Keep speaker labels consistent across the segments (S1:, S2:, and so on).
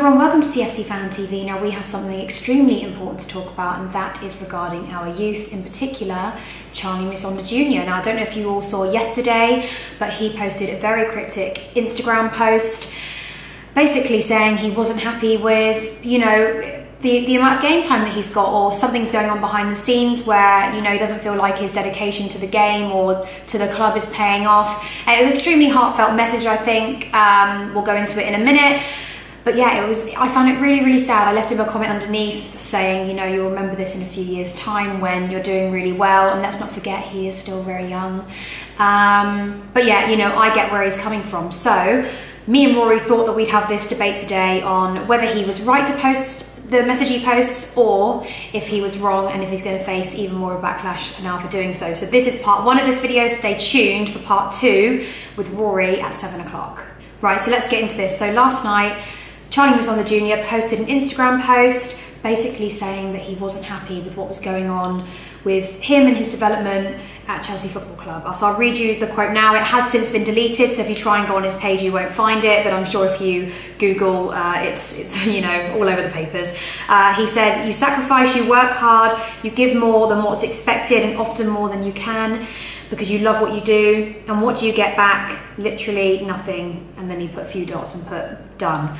S1: everyone, welcome to CFC Fan TV. Now we have something extremely important to talk about, and that is regarding our youth, in particular Charly Musonda Jr. Now I don't know if you all saw yesterday, but he posted a very cryptic Instagram post basically saying he wasn't happy with, you know, the amount of game time that he's got, or something's going on behind the scenes where, you know, he doesn't feel like his dedication to the game or to the club is paying off. And it was an extremely heartfelt message, I think. We'll go into it in a minute. But yeah, I found it really, really sad. I left him a comment underneath saying, you know, you'll remember this in a few years' time when you're doing really well, and let's not forget he is still very young. But yeah, you know, I get where he's coming from. So me and Rory thought that we'd have this debate today on whether he was right to post the message he posts, or if he was wrong and if he's going to face even more of a backlash now for doing so. So this is part one of this video. Stay tuned for part two with Rory at 7 o'clock. Right, so let's get into this. So last night, Charly Musonda Jr. posted an Instagram post basically saying that he wasn't happy with what was going on with him and his development at Chelsea Football Club. So I'll read you the quote now. It has since been deleted, so if you try and go on his page you won't find it, but I'm sure if you Google, it's you know, all over the papers. He said, "You sacrifice, you work hard, you give more than what's expected and often more than you can, because you love what you do, and what do you get back? Literally nothing." And then he put a few dots and put done.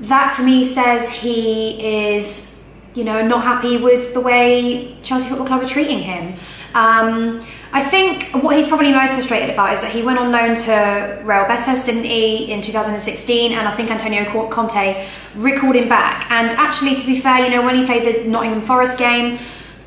S1: That to me says he is, you know, not happy with the way Chelsea Football Club are treating him. I think what he's probably most frustrated about is that he went on loan to Real Betis, didn't he, in 2016, and I think Antonio Conte recalled him back. And actually, to be fair, you know, when he played the Nottingham Forest game,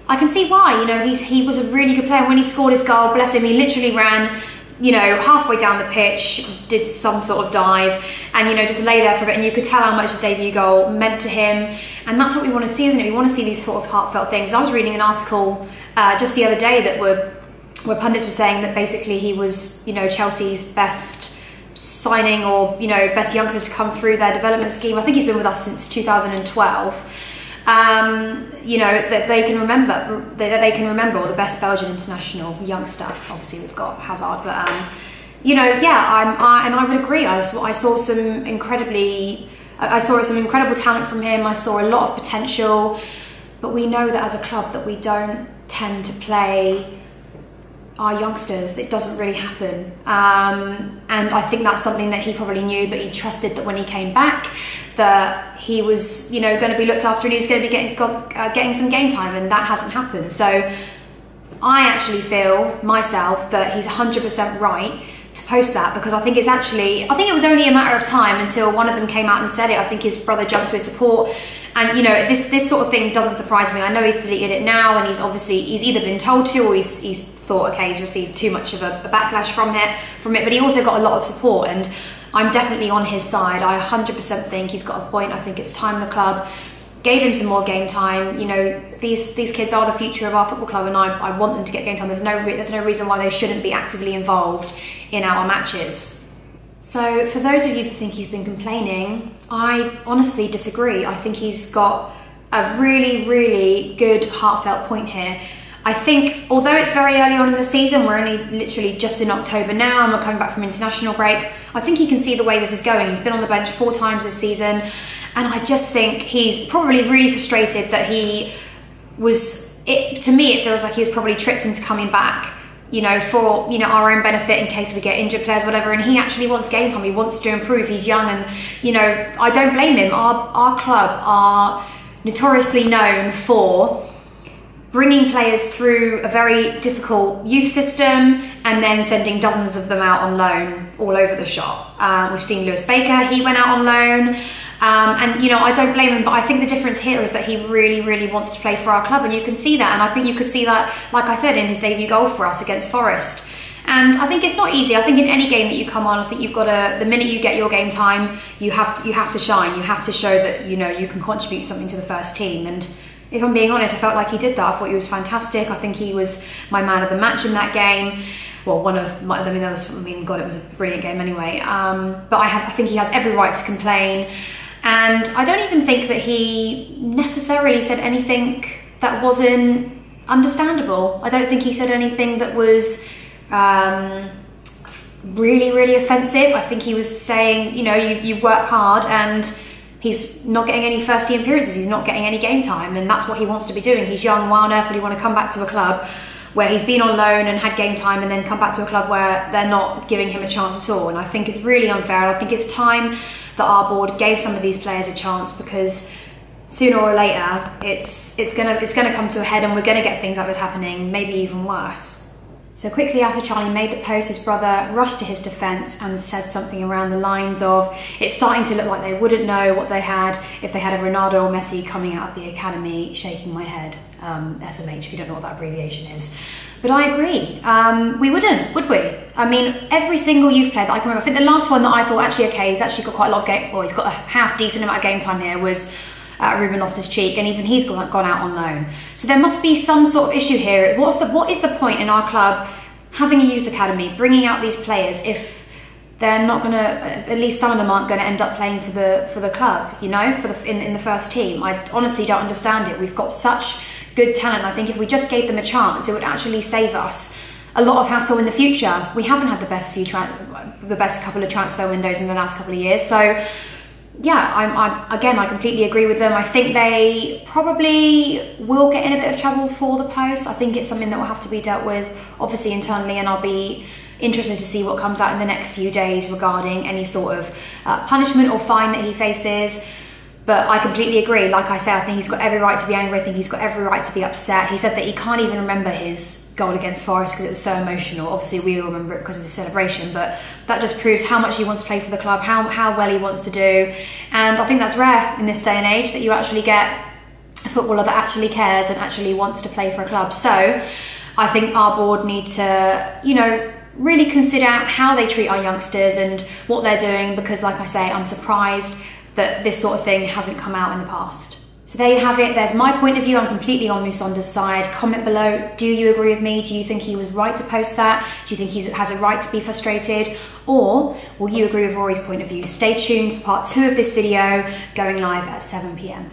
S1: I can see why. You know, he was a really good player. When he scored his goal, bless him, he literally ran, you know, halfway down the pitch, did some sort of dive, and, you know, just lay there for a bit, and you could tell how much his debut goal meant to him. And that's what we want to see, isn't it? We want to see these sort of heartfelt things. I was reading an article just the other day that where pundits were saying that basically he was, you know, Chelsea's best signing, or, you know, best youngster to come through their development scheme. I think he's been with us since 2012. You know, that they can remember, or the best Belgian international youngster. Obviously we've got Hazard, but you know, yeah, and I would agree. I saw some incredible talent from him. I saw a lot of potential, but we know that as a club that we don't tend to play our youngsters. It doesn't really happen, and I think that's something that he probably knew, but he trusted that when he came back that he was, you know, going to be looked after and he was going to be getting some game time, and that hasn't happened. So I actually feel myself that he's 100% right to post that, because I think it was only a matter of time until one of them came out and said it. I think his brother jumped to his support, and, you know, this sort of thing doesn't surprise me. I know he's deleted it now, and he's either been told to, or he's thought, okay, he's received too much of a backlash from it, but he also got a lot of support, and I'm definitely on his side. I 100% think he's got a point. I think it's time the club gave him some more game time. You know, these kids are the future of our football club, and I want them to get game time. There's no reason why they shouldn't be actively involved in our matches. So for those of you that think he's been complaining, I honestly disagree. I think he's got a really, really good heartfelt point here. I think, although it's very early on in the season, we're only literally just in October now, and we're coming back from international break, I think he can see the way this is going. He's been on the bench 4 times this season, and I just think he's probably really frustrated that he was, to me it feels like he was probably tricked into coming back, you know, for, you know, our own benefit in case we get injured players, whatever, and he actually wants game time. He wants to improve. He's young, and, you know, I don't blame him. Our club are notoriously known for bringing players through a very difficult youth system and then sending dozens of them out on loan all over the shop. We've seen Lewis Baker, he went out on loan, and, you know, I don't blame him, but I think the difference here is that he really, really wants to play for our club, and you can see that, and I think you could see that, like I said, in his debut goal for us against Forest. And I think it's not easy. I think in any game that you come on, I think you've got to, the minute you get your game time, you have to shine. You have to show that, you know, you can contribute something to the first team. And if I'm being honest, I felt like he did that. I thought he was fantastic. I think he was my man of the match in that game. Well, God, it was a brilliant game anyway. But I think he has every right to complain. And I don't even think that he necessarily said anything that wasn't understandable. I don't think he said anything that was really, really offensive. I think he was saying, you know, you work hard and he's not getting any first team appearances, he's not getting any game time, and that's what he wants to be doing. He's young. Why on earth would he want to come back to a club where he's been on loan and had game time and then come back to a club where they're not giving him a chance at all? And I think it's really unfair. I think it's time that our board gave some of these players a chance, because sooner or later it's gonna come to a head and we're gonna get things like this happening, maybe even worse. So quickly after Charly made the post, his brother rushed to his defence and said something around the lines of, it's starting to look like they wouldn't know what they had if they had a Ronaldo or Messi coming out of the academy. Shaking my head. SMH, if you don't know what that abbreviation is. But I agree. We wouldn't, would we? I mean, every single youth player that I can remember, I think the last one that I thought, actually, okay, he's actually got quite a lot of game, well, he's got a half decent amount of game time here, was Ruben Loftus-Cheek, and even he's gone out on loan. So there must be some sort of issue here. What is the point in our club having a youth academy, bringing out these players, if they're not going to, at least some of them aren't going to end up playing for the club, you know, in the first team? I honestly don't understand it. We've got such good talent. I think if we just gave them a chance, it would actually save us a lot of hassle in the future. We haven't had the best couple of transfer windows in the last couple of years, so yeah, I completely agree with them. I think they probably will get in a bit of trouble for the post. I think it's something that will have to be dealt with, obviously, internally, and I'll be interested to see what comes out in the next few days regarding any sort of punishment or fine that he faces. But I completely agree. Like I say, I think he's got every right to be angry. I think he's got every right to be upset. He said that he can't even remember his goal against Forest because it was so emotional. Obviously, we all remember it because of his celebration, but that just proves how much he wants to play for the club, how well he wants to do. And I think that's rare in this day and age, that you actually get a footballer that actually cares and actually wants to play for a club. So I think our board need to, you know, really consider how they treat our youngsters and what they're doing, because like I say, I'm surprised that this sort of thing hasn't come out in the past. So there you have it. There's my point of view. I'm completely on Musonda's side. Comment below. Do you agree with me? Do you think he was right to post that? Do you think he has a right to be frustrated? Or will you agree with Rory's point of view? Stay tuned for part 2 of this video, going live at 7 PM.